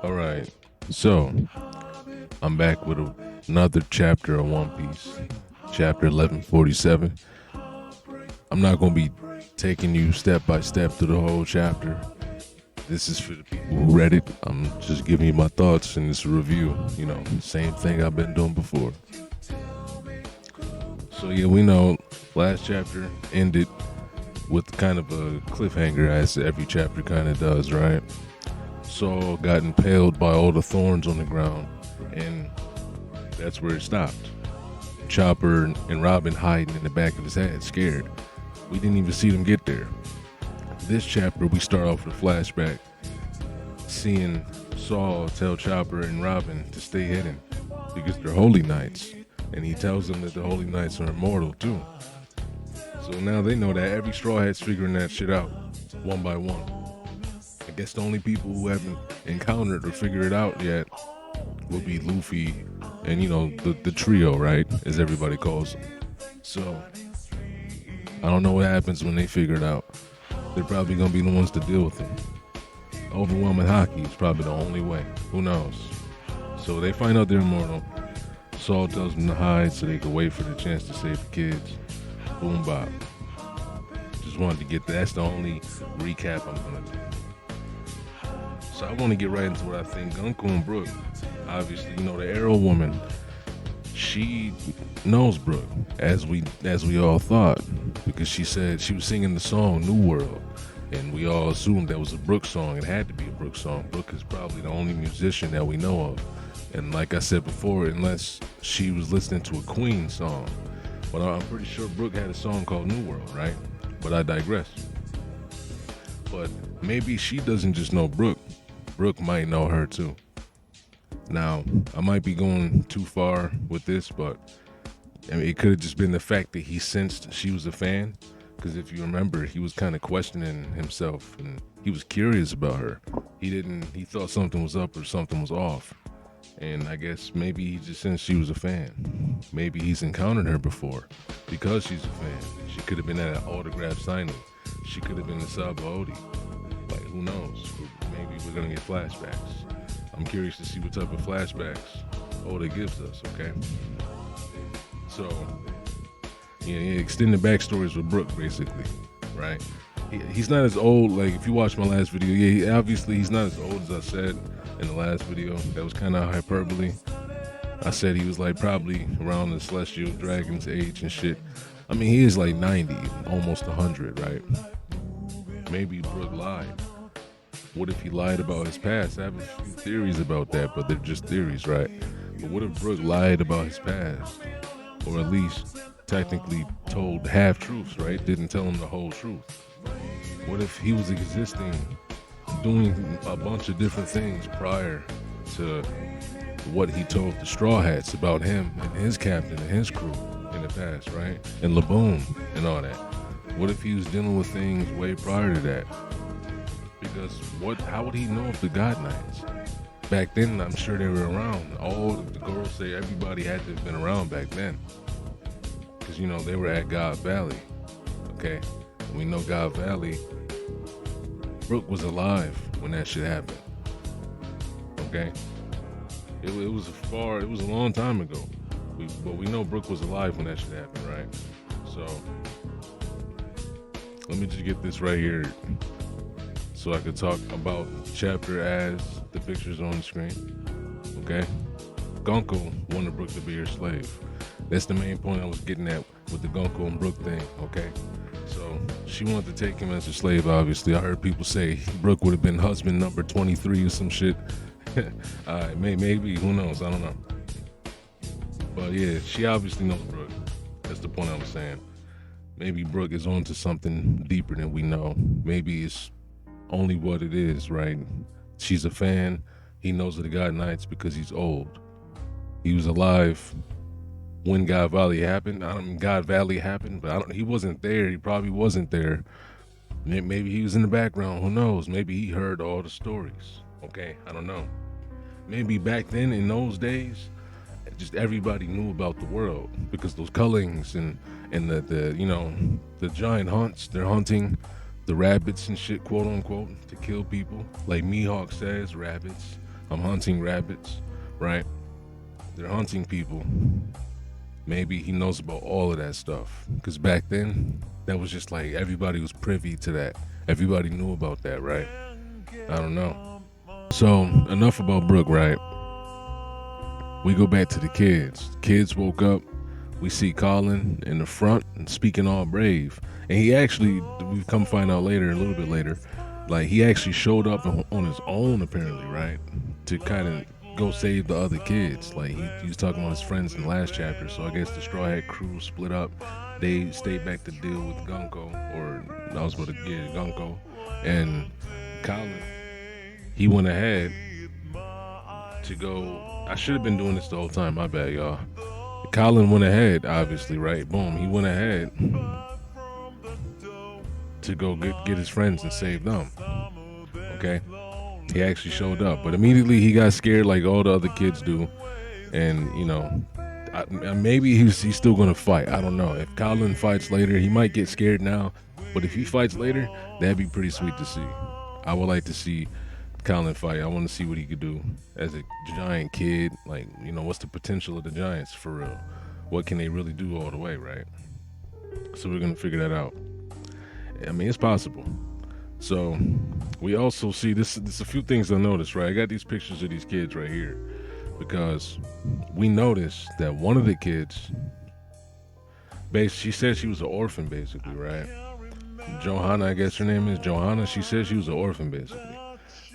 All right, so I'm back with another chapter of One Piece, chapter 1147. I'm not going to be taking you step by step through the whole chapter. This is for the people who read it. I'm just giving you my thoughts in this review. Same thing I've been doing before. So, yeah, we know last chapter ended with kind of a cliffhanger, as every chapter kind of does, right? Saul got impaled by all the thorns on the ground, and that's where it stopped. Chopper and Robin hiding in the back of his head, scared. We didn't even see them get there. This chapter, we start off with a flashback, seeing Saul tell Chopper and Robin to stay hidden because they're holy knights, and he tells them that the holy knights are immortal too. So now they know that every Straw Hat's figuring that shit out, one by one. I guess the only people who haven't encountered or figured it out yet will be Luffy and the trio, right? As everybody calls them. So I don't know what happens when they figure it out. They're probably gonna be the ones to deal with them. Overwhelming hockey is probably the only way. Who knows? So they find out they're immortal. Saul tells them to hide so they can wait for the chance to save the kids. Boom bop. Just wanted to get that. That's the only recap I'm gonna do. So I want to get right into what I think. Gunko and Brook, obviously, the Arrow woman, she knows Brook, as we all thought, because she said she was singing the song New World, and we all assumed that was a Brook song. It had to be a Brook song. Brook is probably the only musician that we know of, and like I said before, unless she was listening to a Queen song, but I'm pretty sure Brook had a song called New World, right? But I digress. But maybe she doesn't just know Brook. Brook might know her too. Now, I might be going too far with this, but it could have just been the fact that he sensed she was a fan. Because if you remember, he was kind of questioning himself and he was curious about her. He thought something was up or something was off. And I guess maybe he just sensed she was a fan. Maybe he's encountered her before because she's a fan. She could have been at an autograph signing. She could have been a Sabaody. Like, who knows? Maybe we're gonna get flashbacks. I'm curious to see what type of flashbacks Oda gives us, okay? So, yeah, extend the backstories with Brook, basically, right? He's not as old, like, if you watch my last video, obviously he's not as old as I said in the last video. That was kind of hyperbole. I said he was, like, probably around the Celestial Dragon's age and shit. I mean, he is, like, 90, almost 100, right? Maybe Brook lied. What if he lied about his past? I have a few theories about that, but they're just theories, right? But what if Brook lied about his past? Or at least technically told half-truths, right? Didn't tell him the whole truth. What if he was existing, doing a bunch of different things prior to what he told the Straw Hats about him and his captain and his crew in the past, right? And Laboon and all that. What if he was dealing with things way prior to that? Because how would he know of the God Knights? Back then, I'm sure they were around. All the girls say everybody had to have been around back then. Because, they were at God Valley. Okay? And we know God Valley, Brook was alive when that shit happened. Okay? It was a long time ago. But we know Brook was alive when that shit happened, right? So, let me just get this right here so I could talk about the chapter as the pictures on the screen. Okay? Gunko wanted Brook to be her slave. That's the main point I was getting at with the Gunko and Brook thing, okay? So she wanted to take him as a slave, obviously. I heard people say Brook would have been husband number 23 or some shit. Maybe, who knows? I don't know. But yeah, she obviously knows Brook. That's the point I was saying. Maybe Brook is onto something deeper than we know. Maybe it's only what it is, right? She's a fan. He knows of the God Knights because he's old. He was alive when God Valley happened. God Valley happened, but he wasn't there. He probably wasn't there. Maybe he was in the background. Who knows? Maybe he heard all the stories. Okay, I don't know. Maybe back then in those days, just everybody knew about the world because those cullings and the giant hunts, they're hunting the rabbits and shit, quote unquote, to kill people. Like Mihawk says, rabbits I'm hunting rabbits, right? They're hunting people. Maybe he knows about all of that stuff. Because back then, that was just like everybody was privy to that. Everybody knew about that, right? I don't know. So, enough about Brooke, right? We go back to the kids. Kids woke up. We see Colin in the front and speaking all brave. And he actually, we've come find out later, a little bit later, like he actually showed up on his own, apparently, right? To kind of go save the other kids. Like he was talking about his friends in the last chapter. So I guess the Straw Hat crew split up. They stayed back to deal with Gunko, or I was about to get Gunko. And Colin, he went ahead to go. I should have been doing this the whole time. My bad, y'all. Colin went ahead, obviously, right? Boom. He went ahead to go get his friends and save them. Okay? He actually showed up. But immediately he got scared like all the other kids do. And, you know, maybe he's still going to fight. I don't know. If Colin fights later, he might get scared now. But if he fights later, that'd be pretty sweet to see. I would like to see Colin fight. I want to see what he could do as a giant kid. Like, you know, what's the potential of the Giants for real? What can they really do all the way, right? So we're going to figure that out. I mean, it's possible. So we also see this. There's a few things I noticed, right? I got these pictures of these kids right here because we noticed that one of the kids, she said she was an orphan, basically, right? Johanna, I guess her name is Johanna. She said she was an orphan, basically,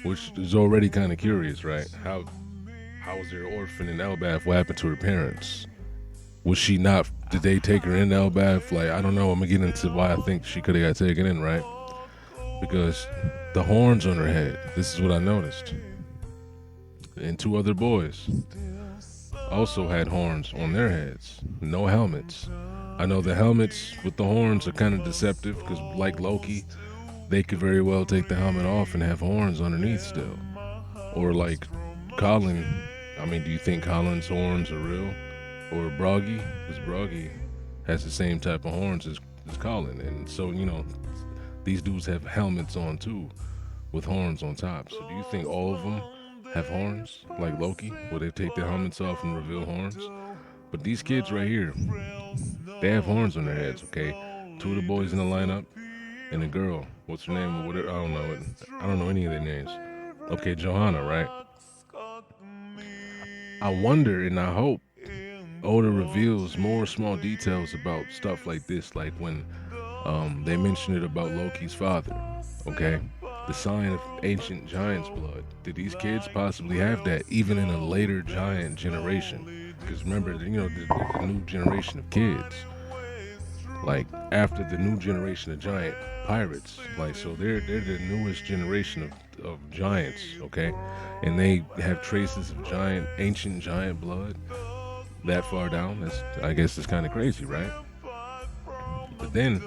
which is already kind of curious, right? How was there an orphan in Elbath? What happened to her parents? Was she not? Did they take her in Elbath? Like, I don't know. I'm gonna get into why I think she could have got taken in, right? Because the horns on her head. This is what I noticed. And two other boys also had horns on their heads. No helmets. I know the helmets with the horns are kind of deceptive because, like Loki, they could very well take the helmet off and have horns underneath still. Or like Colin. I mean, do you think Colin's horns are real? Or Broggy? Because Broggy has the same type of horns as Colin. And so, you know, these dudes have helmets on too with horns on top. So do you think all of them have horns like Loki, where they take their helmets off and reveal horns? But these kids right here, they have horns on their heads, okay? Two of the boys in the lineup and a girl. What's her name? Or whatever, I don't know. I don't know any of their names. Okay, Johanna, right? I wonder and I hope Oda reveals more small details about stuff like this, like when they mentioned it about Loki's father, okay? The sign of ancient giant's blood. Did these kids possibly have that even in a later giant generation? Because remember, you know, there's a new generation of kids. Like, after the new generation of giant pirates. Like, so they're the newest generation of giants, okay? And they have traces of ancient giant blood that far down. I guess it's kind of crazy, right? But then,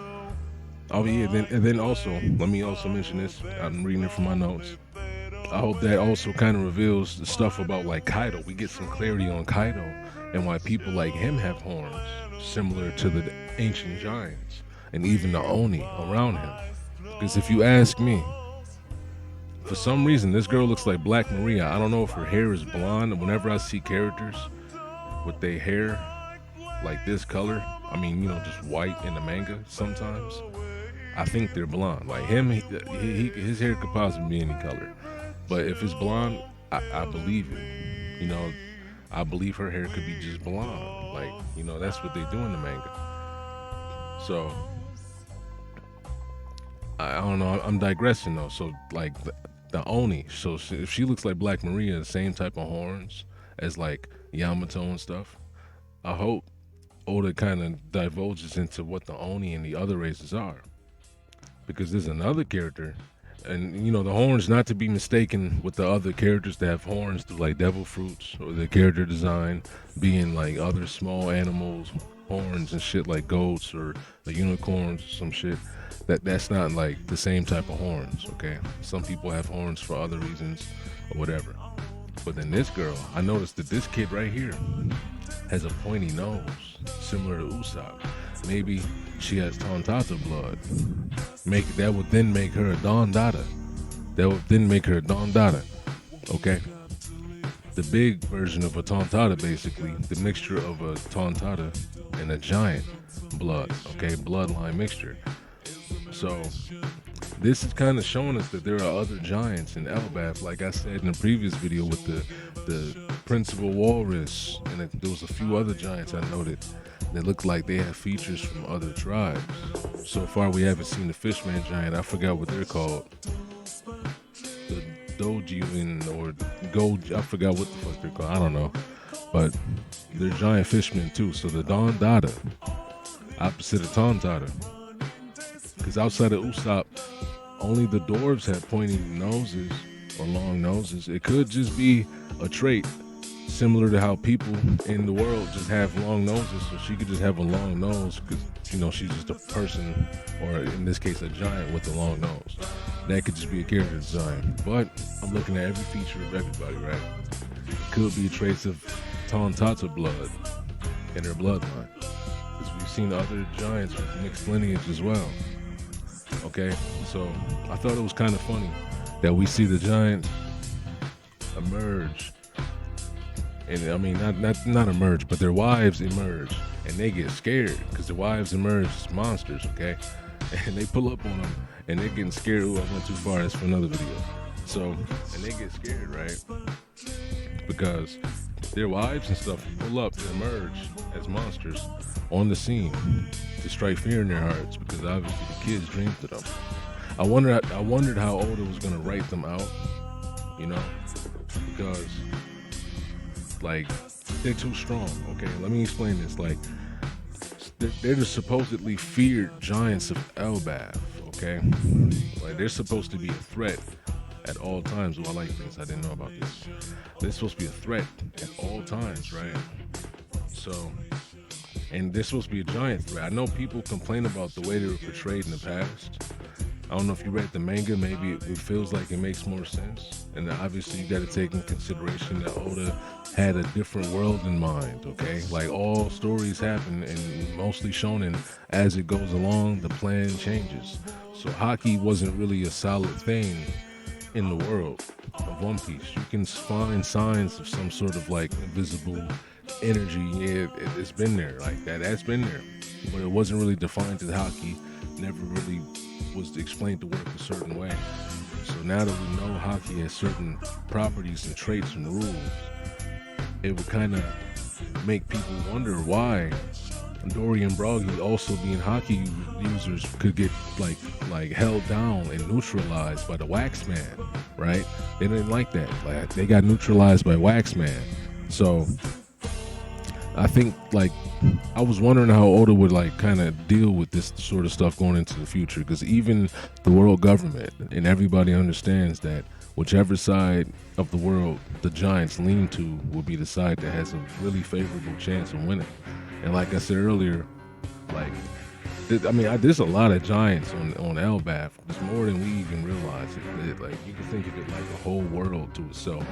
then also, let me also mention this. I'm reading it from my notes. I hope that also kind of reveals the stuff about like Kaido. We get some clarity on Kaido and why people like him have horns, similar to the ancient giants and even the Oni around him. Because if you ask me, for some reason, this girl looks like Black Maria. I don't know if her hair is blonde. And whenever I see characters with their hair like this color, I mean, you know, just white in the manga sometimes, I think they're blonde. Like him, his hair could possibly be any color. But if it's blonde, I believe it. You know, I believe her hair could be just blonde. Like, you know, that's what they do in the manga. So, I don't know. I'm digressing though. So, like the Oni. So if she looks like Black Maria, the same type of horns as like Yamato and stuff, I hope Oda kind of divulges into what the Oni and the other races are. Because there's another character, and you know, the horns not to be mistaken with the other characters that have horns, like devil fruits, or the character design being like other small animals, horns and shit like goats or the unicorns or some shit. That's not like the same type of horns, okay? Some people have horns for other reasons or whatever. But then this girl, I noticed that this kid right here has a pointy nose, similar to Usopp. Maybe she has Tontata blood. That would then make her a Don Dada. Okay? the big version of a Tontata, basically, the mixture of a Tontata and a giant blood, okay, bloodline mixture. So this is kind of showing us that there are other giants in Elbaf, like I said in the previous video with the principal walrus, and there was a few other giants I noted that looked like they have features from other tribes. So far, we haven't seen the Fishman giant. I forgot what they're called. The Dojiwin or Gold. I forgot what the fuck they're called. I don't know. But they're giant fishmen too. So the Don Dada, opposite of Tontata. Because outside of Usopp, only the dwarves have pointy noses or long noses. It could just be a trait similar to how people in the world just have long noses, so she could just have a long nose because, you know, she's just a person, or in this case a giant with a long nose. That could just be a character design. But I'm looking at every feature of everybody, right? Could be traits of Tontata blood in her bloodline, because we've seen other giants with mixed lineage as well. Okay, so I thought it was kind of funny that we see the giants emerge, and I mean not emerge, but their wives emerge, and they get scared because the wives emerge as monsters. Okay, and they pull up on them, and they're getting scared. Ooh, I went too far. That's for another video. So, and they get scared, right? Because their wives and stuff pull up and emerge as monsters on the scene to strike fear in their hearts, because obviously the kids dreamed of them. I wondered how Oda was gonna write them out, you know, because like they're too strong. Okay, let me explain this. Like they're the supposedly feared giants of Elbaf. Okay, like they're supposed to be a threat at all times. Well, I like things I didn't know about this. They're supposed to be a threat at all times, right? So, and they're supposed to be a giant threat. I know people complain about the way they were portrayed in the past. I don't know if you read the manga, maybe it feels like it makes more sense. And obviously you got to take in consideration that Oda had a different world in mind, okay? Like all stories happen, and mostly shonen, as it goes along, the plan changes. So Haki wasn't really a solid thing in the world of One Piece. You can find signs of some sort of like invisible energy. Yeah, it's been there, like that's been there, but it wasn't really defined as Haki. Never really was explained to work a certain way. So now that we know Haki has certain properties and traits and rules, it would kind of make people wonder why Dory and Broggy, also being Haki users, could get like held down and neutralized by the Waxman, right? They didn't like that. Like they got neutralized by Waxman. So I think, like, I was wondering how Oda would like kind of deal with this sort of stuff going into the future, because even the world government and everybody understands that whichever side of the world the giants lean to will be the side that has a really favorable chance of winning. And like I said earlier, like there's a lot of giants on Elbaf. There's more than we even realize. Like you can think of it like a whole world to itself.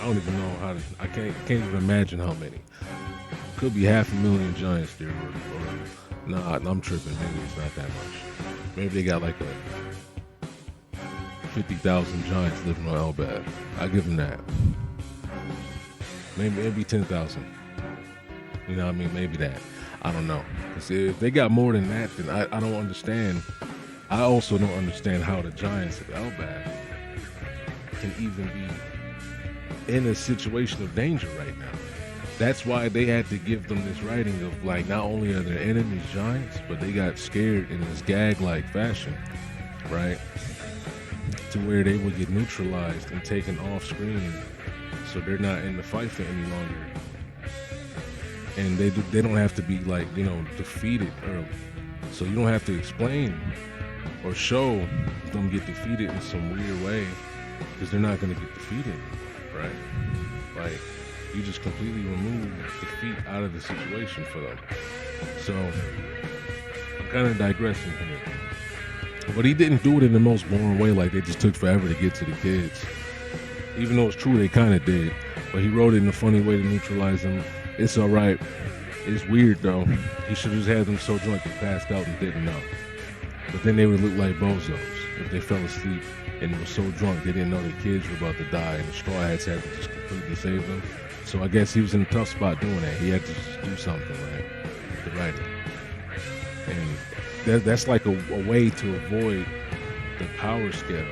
I don't even know how to. I can't even imagine how many. Could be 500,000 giants there, or nah, I'm tripping. Maybe it's not that much. Maybe they got like a 50,000 giants living on Elbaf. I give them that. Maybe 10,000. You know what I mean? Maybe that. I don't know. Because if they got more than that, then I don't understand. I also don't understand how the giants of Elbaf can even be in a situation of danger right now. That's why they had to give them this writing of like, not only are their enemies giants, but they got scared in this gag-like fashion, right? To where they would get neutralized and taken off screen, so they're not in the fight for any longer. And they don't have to be like, you know, defeated early. So you don't have to explain or show them get defeated in some weird way, because they're not going to get defeated, right? Like, you just completely remove defeat out of the situation for them. So I'm kind of digressing here, but he didn't do it in the most boring way, like they just took forever to get to the kids. Even though it's true they kind of did, but he wrote it in a funny way to neutralize them. It's all right. It's weird though. He should have just had them so drunk they passed out and didn't know. But then they would look like bozos if they fell asleep and they were so drunk they didn't know their kids were about to die, and the Straw Hats had to just completely save them. So I guess he was in a tough spot doing that. He had to just do something, right? The writing. And that's like a way to avoid the power scale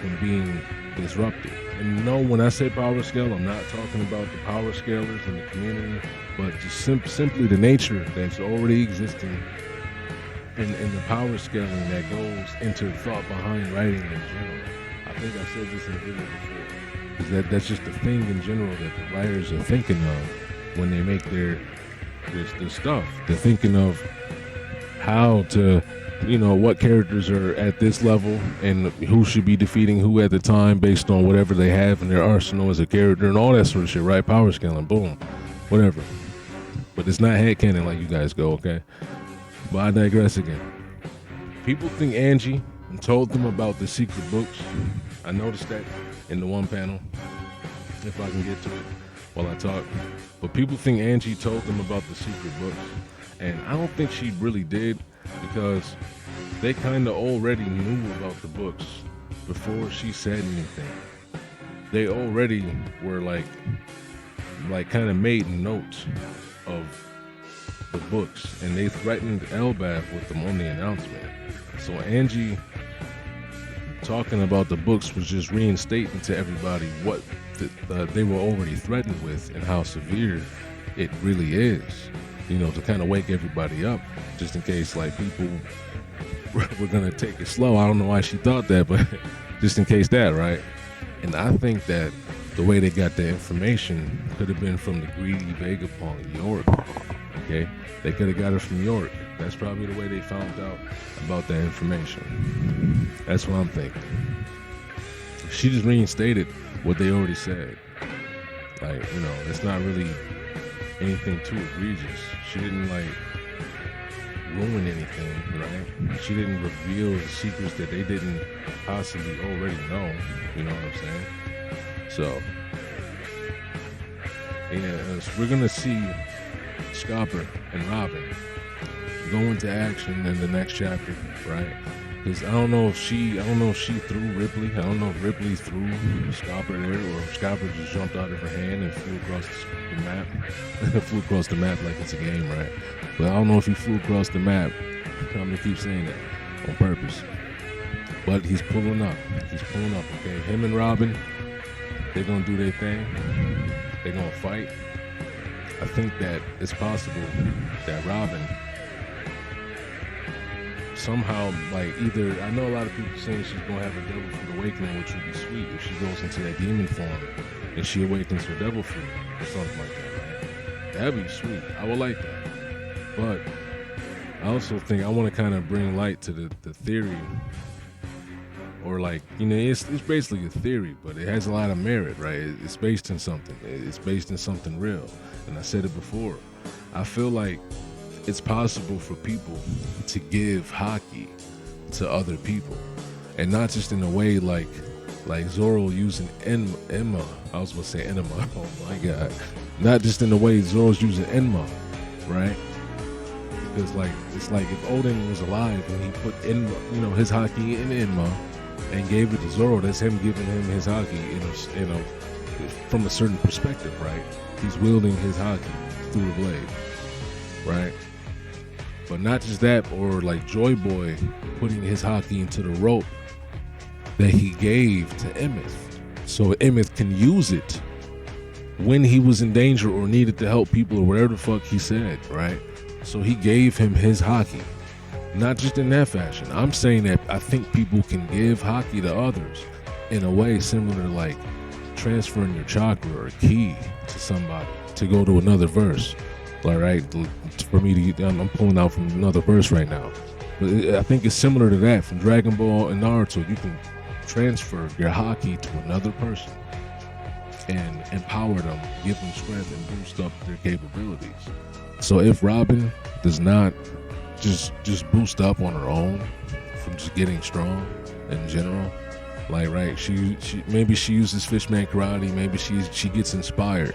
from being disrupted. And no, when I say power scale, I'm not talking about the power scalers in the community, but just simply the nature that's already existing and the power scaling that goes into the thought behind writing in general. I think I said this in a video before. Because that's just the thing in general that the writers are thinking of when they make their stuff. They're thinking of how to, what characters are at this level and who should be defeating who at the time based on whatever they have in their arsenal as a character and all that sort of shit, right? Power scaling, boom, whatever. But it's not headcanon like you guys go, okay? But I digress again. People think Angie told them about the secret books. I noticed that in the one panel, if I can get to it while I talk. But people think Angie told them about the secret books. And I don't think she really did, because they kind of already knew about the books before she said anything. They already were like kind of made notes of the books, and they threatened Elbaf with them on the announcement. So Angie talking about the books was just reinstating to everybody what they were already threatened with and how severe it really is. To kind of wake everybody up, just in case like people were gonna take it slow. I don't know why she thought that, but just in case that, right? And I think that the way they got the information could have been from the greedy Vegapunk, York. Okay, they could have got it from York. That's probably the way they found out about that information. That's what I'm thinking. She just reinstated what they already said. Like, it's not really anything too egregious. She didn't ruin anything, right? She didn't reveal the secrets that they didn't possibly already know. You know what I'm saying? So, yeah, so we're gonna see Scopper and Robin go into action in the next chapter, right? Because I don't know if she threw Ripley. I don't know if Ripley threw Scopper there, or if Scopper just jumped out of her hand and flew across the map. Flew across the map like it's a game, right? But I don't know if he flew across the map. I'm gonna keep saying that on purpose. But he's pulling up. Okay, him and Robin, they're gonna do their thing. They're gonna fight. I think that it's possible that Robin somehow, either, I know a lot of people saying she's gonna have a devil fruit awakening, which would be sweet if she goes into that demon form and she awakens her devil fruit or something like that, right? That'd be sweet. I would like that. But I also think I want to kind of bring light to the theory, or it's basically a theory, but it has a lot of merit, right? It's based in something. It's based in something real. And I said it before. I feel like it's possible for people to give hockey to other people, and not just in a way like Zoro using Enma. I was gonna say enema. Oh my god! Not just in the way Zoro's using Enma, right? Because it's like if Odin was alive and he put Enma, his hockey in Enma, and gave it to Zoro, that's him giving him his hockey from a certain perspective, right? He's wielding his hockey through the blade, right? But not just that, or like Joy Boy putting his hockey into the rope that he gave to Emmett, so Emmett can use it when he was in danger or needed to help people or whatever the fuck he said, right? So he gave him his hockey. Not just in that fashion. I'm saying that I think people can give hockey to others in a way similar to like transferring your chakra or key to somebody to go to another verse. Like, right, for me to, I'm pulling out from another verse right now. But I think it's similar to that. From Dragon Ball and Naruto, you can transfer your hockey to another person and empower them, give them strength, and boost up their capabilities. So if Robin does not just boost up on her own from just getting strong in general, like, right, she maybe she uses Fishman karate, maybe she gets inspired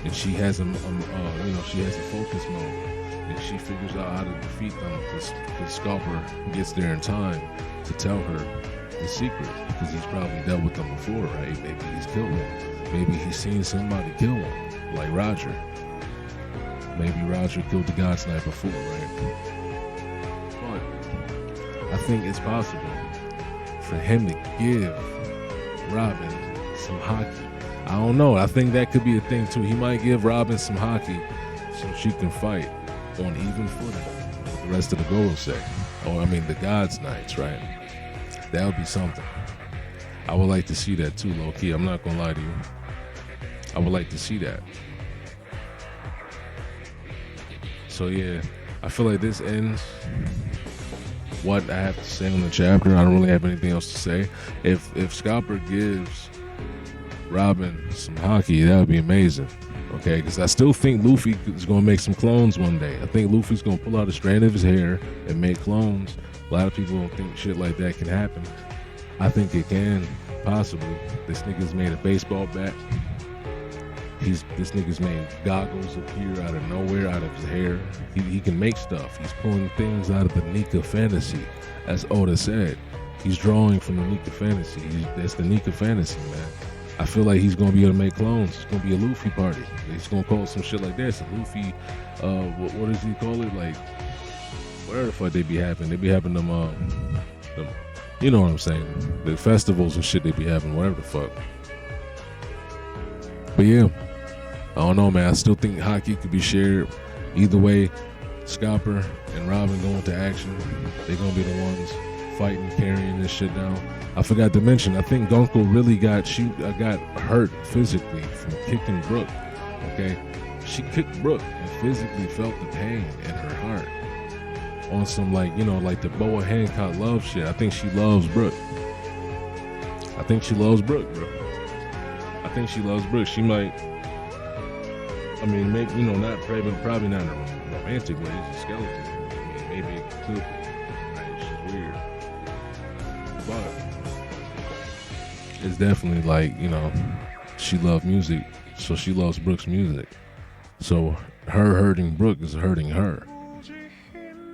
and she has she has a focus mode and she figures out how to defeat them because Scalper gets there in time to tell her the secret, because he's probably dealt with them before, right? Maybe he's killed them. Maybe he's seen somebody kill him, like Roger. Maybe Roger killed the God's Knight before, right? But I think it's possible for him to give Robin some hockey. I don't know. I think that could be a thing too. He might give Robin some hockey so she can fight on even footing with the rest of the Golden Set. Or I mean the God's Knights, right? That would be something. I would like to see that too, low key. I'm not gonna lie to you. I would like to see that. So yeah, I feel like this ends what I have to say on the chapter. I don't really have anything else to say. If Scalper gives Robin some hockey, that would be amazing. Okay, because I still think Luffy is going to make some clones one day. I think Luffy's going to pull out a strand of his hair and make clones. A lot of people don't think shit like that can happen. I think it can, possibly. This nigga's made a baseball bat. This nigga's made goggles appear out of nowhere, out of his hair. He can make stuff. He's pulling things out of the Nika fantasy. As Oda said, he's drawing from the Nika fantasy. That's the Nika fantasy, man. I feel like he's gonna be able to make clones. It's gonna be a Luffy party. He's gonna call some shit like this. A Luffy, what does he call it? Like, whatever the fuck they be having. They be having them, you know what I'm saying? The festivals and shit they be having, whatever the fuck. But yeah, I don't know, man. I still think hockey could be shared. Either way, Scalper and Robin go into action. They're gonna be the ones fighting, carrying this shit down. I forgot to mention, I think Gunko really got hurt physically from kicking Brook. Okay, she kicked Brook and physically felt the pain in her heart on some like the Boa Hancock love shit. I think she loves Brook. I think she loves Brook, bro. I think she loves Brook. She might. I mean, maybe not probably not in a romantic way. It's a skeleton. I mean, maybe it could. Right? She's weird, but it's definitely like, she loves music, so she loves Brook's music. So her hurting Brook is hurting her,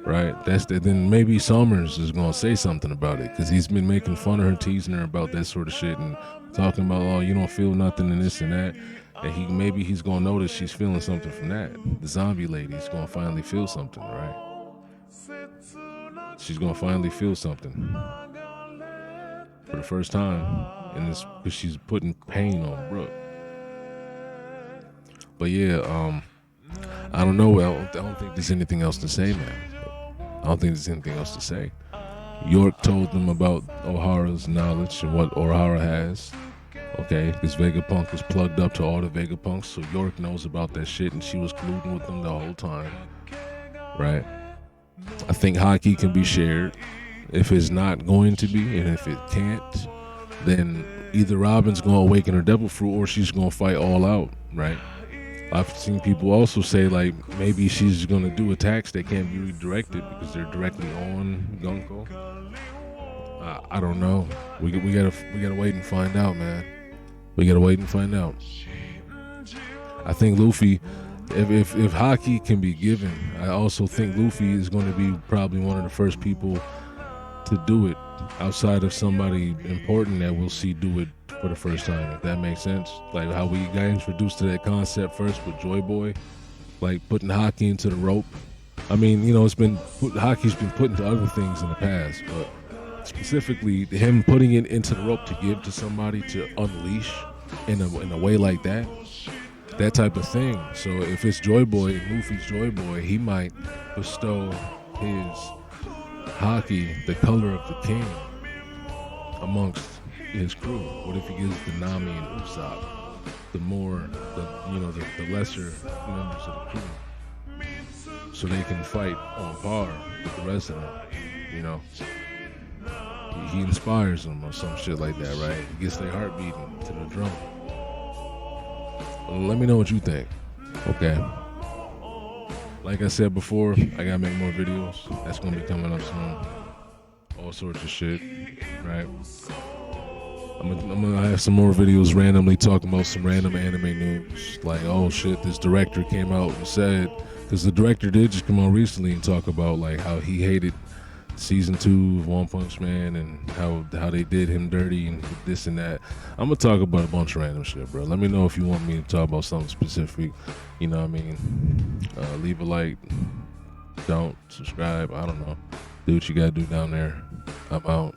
right? Then maybe Summers is gonna say something about it, because he's been making fun of her, teasing her about that sort of shit, and talking about, oh, you don't feel nothing and this and that. And maybe he's gonna notice she's feeling something from that. The zombie lady's gonna finally feel something, right? She's gonna finally feel something for the first time. And it's because she's putting pain on Brook. But yeah, I don't know. I don't think there's anything else to say, man. I don't think there's anything else to say. York told them about O'Hara's knowledge and what O'Hara has. Okay, because Vegapunk was plugged up to all the Vegapunks, so York knows about that shit, and she was colluding with them the whole time. Right? I think hockey can be shared. If it's not going to be, and if it can't, then either Robin's going to awaken her devil fruit or she's going to fight all out, right? I've seen people also say, like, maybe she's going to do attacks that can't be redirected because they're directly on Gunko. I don't know. We gotta wait and find out, man. We gotta wait and find out. I think Luffy, if hockey can be given, I also think Luffy is going to be probably one of the first people to do it, outside of somebody important that we'll see do it for the first time, if that makes sense. Like how we got introduced to that concept first with Joy Boy, like putting hockey into the rope. I mean, hockey's been put into other things in the past, but specifically him putting it into the rope to give to somebody to unleash in a way like that type of thing. So if it's Joy Boy, Luffy's Joy Boy, he might bestow his hockey, the color of the king, amongst his crew. What if he gives the Nami and Usopp the lesser members of the crew, so they can fight on par with the rest of them? He inspires them or some shit like that, right? He gets their heart beating to the drum. Let me know what you think. Okay. Like I said before, I gotta make more videos. That's gonna be coming up soon. All sorts of shit, right? I'm gonna have some more videos randomly talking about some random anime news. Like, oh shit, this director came out and said, because the director did just come on recently and talk about like how he hated season 2 of One Punch Man and how they did him dirty and this and that. I'm gonna talk about a bunch of random shit, bro. Let me know if you want me to talk about something specific. You know what I mean? Leave a like, don't subscribe. I don't know. Do what you gotta do down there. I'm out.